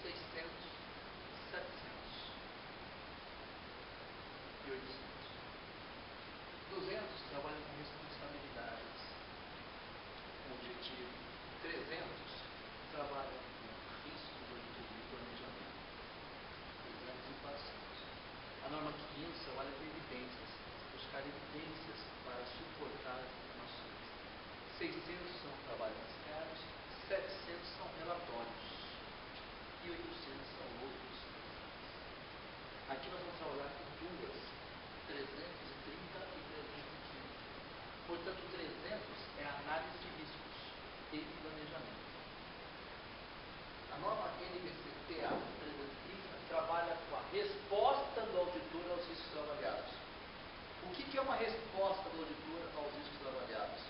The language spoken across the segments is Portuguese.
600, 700 e 800. 200 trabalham com responsabilidades, com objetivo. 300 trabalham com risco, auditoria e planejamento. Exames e pacientes. A norma 500 trabalha com evidências, buscar evidências para suportar as informações. 600 são trabalhos externos, 700 são relatórios e 800 são outros. Aqui nós vamos trabalhar com duas, 330 e 315. Portanto, 300 é a análise de riscos e planejamento. A norma NBC-TA 330 trabalha com a resposta do auditor aos riscos avaliados. O que é uma resposta do auditor aos riscos avaliados?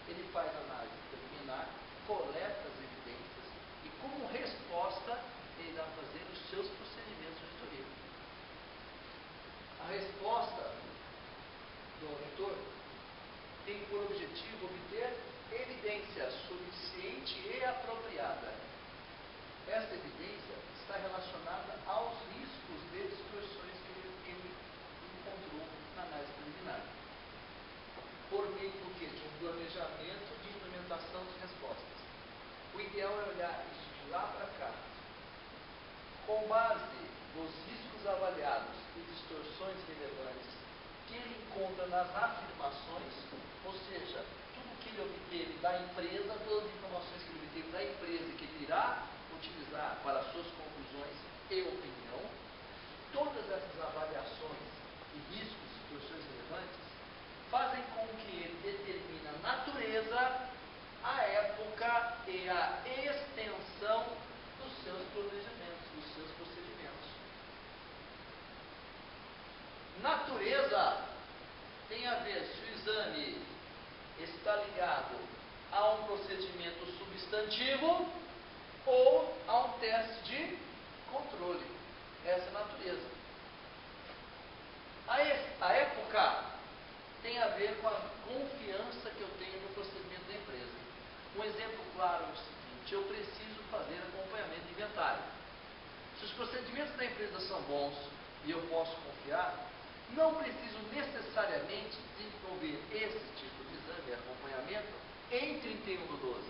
Ele faz análise preliminar, coleta as evidências e, como resposta, ele irá fazer os seus procedimentos de auditoria. A resposta do auditor tem por objetivo obter evidência suficiente e apropriada. Essa evidência está relacionada aos riscos de distorções que ele encontrou na análise preliminar. Por meio do quê? De um planejamento de implementação de respostas. O ideal é olhar isso de lá para cá. Com base nos riscos avaliados e distorções relevantes que ele encontra nas afirmações, ou seja, tudo que ele obteve da empresa, todas as informações que ele obteve da empresa que ele irá utilizar para suas conclusões e opinião, todas essas avaliações e riscos e distorções relevantes fazem com que ele determine a natureza, a época e a extensão dos seus planejamentos, dos seus procedimentos. Natureza tem a ver se o exame está ligado a um procedimento substantivo ou a um teste de controle. Essa é a natureza. A época tem a ver com a confiança que eu tenho no procedimento da empresa. Um exemplo claro é o seguinte: eu preciso fazer acompanhamento de inventário. Se os procedimentos da empresa são bons e eu posso confiar, não preciso necessariamente desenvolver esse tipo de exame e acompanhamento em 31/12.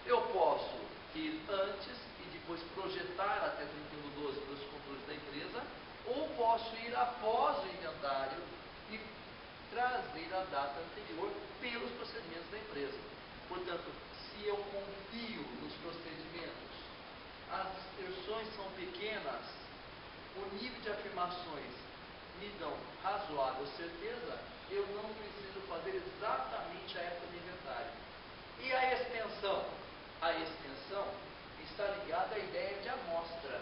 Eu posso ir antes e depois projetar até 31/12 para os controles da empresa, ou posso ir após o inventário e trazer a data anterior pelos procedimentos da empresa. Portanto, se eu confio nos procedimentos, as distorções são pequenas, o nível de afirmações me dão razoável certeza, eu não preciso fazer exatamente a época do inventário. E a extensão? A extensão está ligada à ideia de amostra.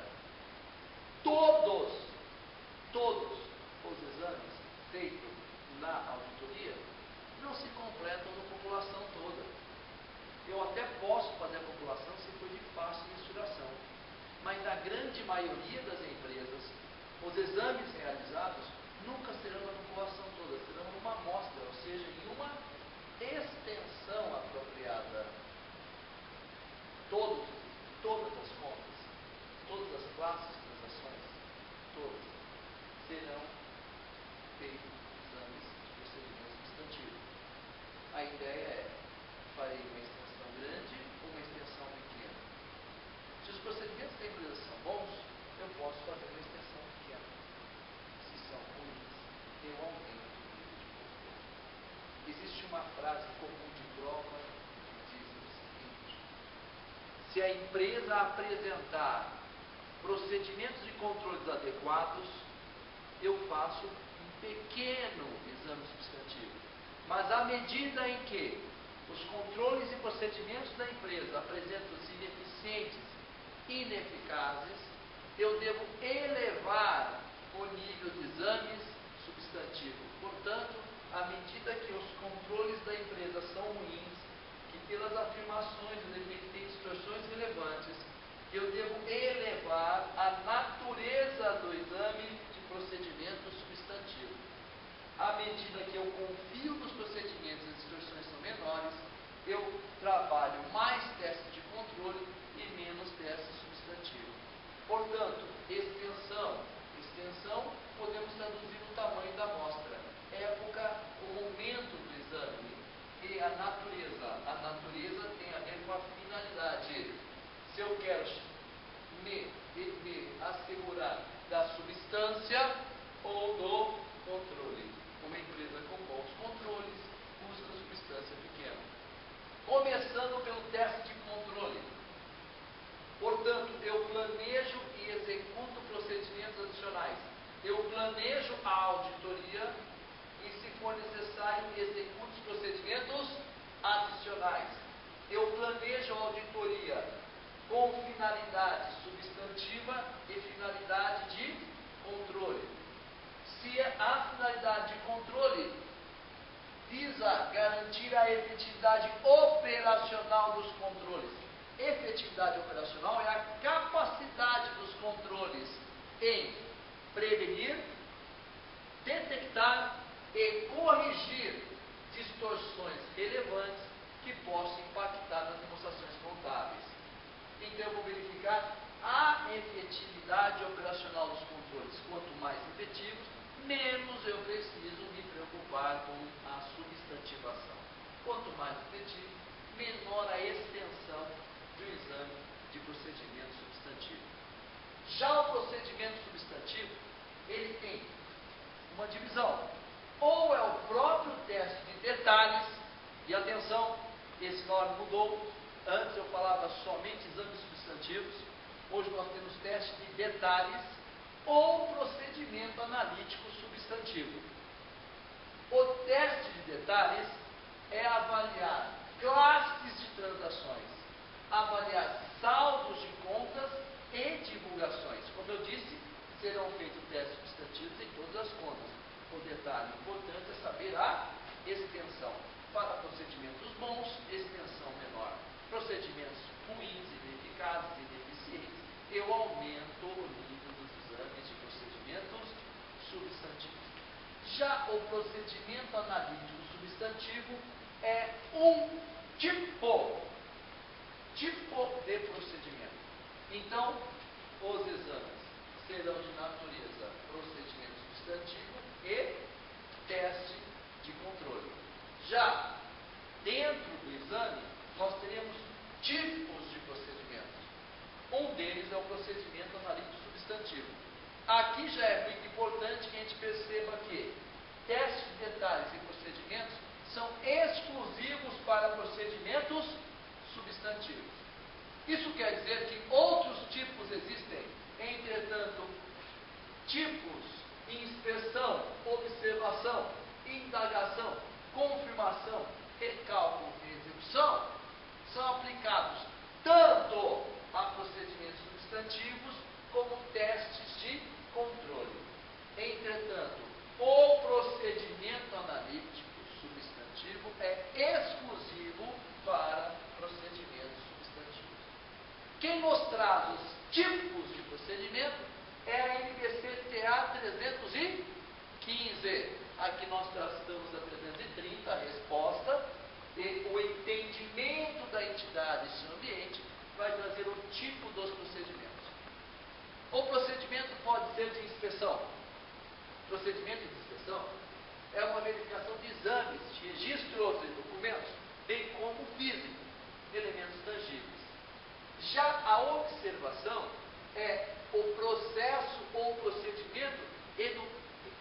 Todos os exames feitos na auditoria não se completam na população toda. Eu até posso fazer a população se for de fácil mensuração, mas na grande maioria das empresas, os exames realizados nunca serão na população toda, serão numa amostra, ou seja, em uma extensão apropriada. Todas as contas, todas as classes de transações, todas, serão feitos exames de procedimento substantivo. A ideia é: farei uma extensão grande ou uma extensão pequena? Se os procedimentos da empresa são bons, eu posso fazer uma extensão pequena. Se são ruins, eu aumento o nível de controle. Existe uma frase comum de prova que diz o seguinte: se a empresa apresentar procedimentos de controles adequados, eu faço um pequeno exame substantivo. Mas à medida em que os controles e procedimentos da empresa apresentam-se ineficientes, ineficazes, eu devo elevar o nível de exames substantivo. Portanto, à medida que os controles da empresa são ruins, que pelas afirmações eu detectei distorções relevantes, eu devo elevar a natureza do exame de procedimento substantivo. À medida que eu confio nos procedimentos e as distorções são menores, eu trabalho mais testes de controle e menos testes substantivos. Portanto, extensão. Extensão podemos traduzir no tamanho da amostra. Época, o momento do exame. E a natureza. A natureza tem a ver com a finalidade. Se eu quero me assegurar da substância ou do controle. Uma empresa com bons controles busca substância pequena. Começando pelo teste de controle. Portanto, eu planejo e executo procedimentos adicionais. Eu planejo a auditoria e, se for necessário, executo os procedimentos adicionais. Eu planejo a auditoria com finalidade substantiva e finalidade de controle. Se a finalidade de controle visa garantir a efetividade operacional dos controles. Efetividade operacional é a capacidade dos controles em prevenir, detectar e corrigir distorções relevantes que possam impactar nas demonstrações contábeis. Então, eu vou verificar a efetividade operacional dos controles. Quanto mais efetivos, menos eu preciso me preocupar com a substantivação. Quanto mais efetivo, menor a extensão do exame de procedimento substantivo. Já o procedimento substantivo, ele tem uma divisão. Ou é o próprio teste de detalhes, e atenção, esse nome mudou. Antes eu falava somente exames substantivos, hoje nós temos teste de detalhes ou procedimento analítico substantivo. O teste de detalhes é avaliar classes de transações, avaliar saldos de contas e divulgações. Como eu disse, serão feitos testes substantivos em todas as contas. O detalhe importante é saber a extensão. Para procedimentos bons, extensão menor. Procedimentos ruins, ineficazes e deficientes, eu aumento o nível dos exames de procedimentos substantivos. Já o procedimento analítico substantivo é um tipo de procedimento. Então, os exames serão de natureza procedimento substantivo e teste de controle. Já dentro do exame, nós teremos tipos de procedimentos. Um deles é o procedimento analítico substantivo. Aqui já é muito importante que a gente perceba que testes de detalhes e procedimentos são exclusivos para procedimentos substantivos. Isso quer dizer que outros tipos existem. Entretanto, tipos, inspeção, observação, indagação, confirmação, recálculo e execução são aplicados tanto a procedimentos substantivos como testes de controle. Entretanto, o procedimento analítico substantivo é exclusivo para procedimentos substantivos. Quem nos traz os tipos de procedimento é a NBC TA 315. Aqui nós tratamos a 330, a resposta, e o entendimento da entidade e seu ambiente vai trazer o tipo dos procedimentos. O procedimento pode ser de inspeção. Procedimento de inspeção é uma verificação de exames, de registros e documentos, bem como físico, elementos tangíveis. Já a observação é o processo ou procedimento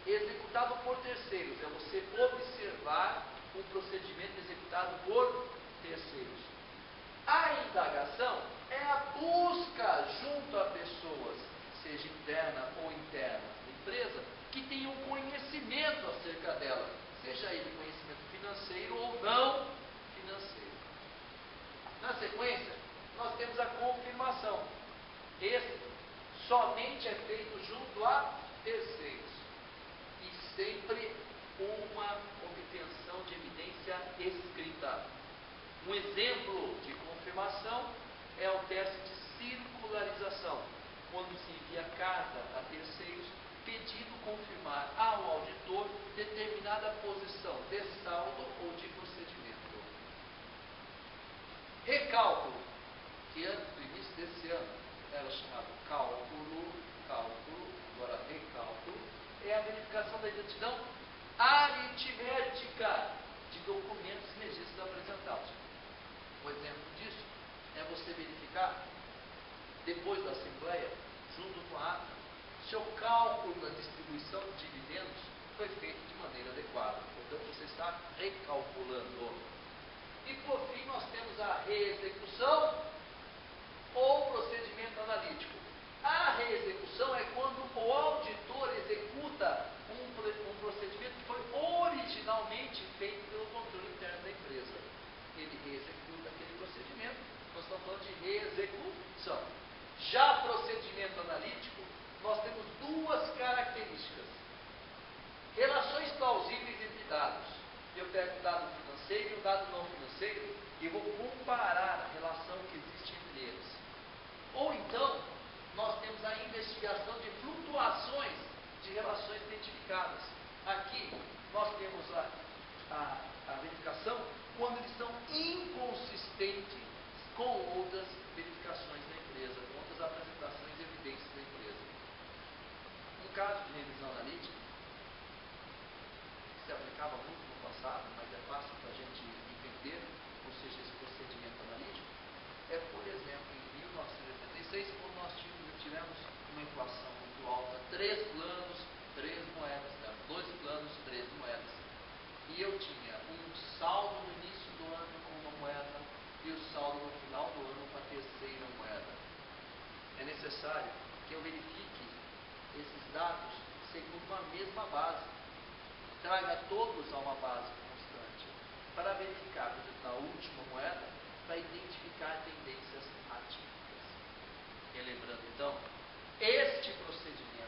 executado por terceiros. É você observar um procedimento executado por terceiros. A indagação é a busca junto a pessoas, seja interna ou interna da empresa, que tenham conhecimento acerca dela, seja ele conhecimento financeiro ou não financeiro. Na sequência, nós temos a confirmação. Esse somente é feito junto a terceiros e sempre uma obtenção de evidência escrita. Um exemplo de confirmação é o teste de circularização, quando se envia carta a terceiros pedindo confirmar ao auditor determinada posição de saldo ou de procedimento. Recálculo, que antes do início desse ano era chamado cálculo, agora recálculo, é a verificação da exatidão aritmética de documentos e registros apresentados. Um exemplo disso é você verificar, depois da Assembleia, junto com a ata, se o cálculo da distribuição de dividendos foi feito de maneira adequada. Portanto, você está recalculando. E por fim, nós temos a reexecução ou procedimento analítico. A reexecução é quando o auditor executa um procedimento que foi originalmente feito pelo controle interno da empresa. Ele reexecuta aquele procedimento. Nós estamos falando de reexecução. Já procedimento analítico, nós temos duas características. Relações plausíveis entre dados. Eu pego um dado financeiro e um dado não financeiro e vou comparar a relação que existe entre eles. Ou então, nós temos a investigação de flutuações de relações identificadas. Aqui, nós temos a verificação quando eles são inconsistentes com outras verificações da empresa, com outras apresentações e evidências da empresa. Um caso de revisão analítica, que se aplicava muito no passado, mas é fácil para a gente entender, ou seja, esse procedimento analítico, é, por exemplo, em 1986, quando nós tivemos uma inflação muito alta, 3 planos, 3 moedas, 2 planos, 3 moedas, e eu tinha um saldo no início do ano com uma moeda e o saldo no final do ano com a terceira moeda. É necessário que eu verifique esses dados segundo uma mesma base, traga todos a uma base constante, para verificar, por exemplo, na última moeda, para identificar tendências atípicas. Relembrando então, este procedimento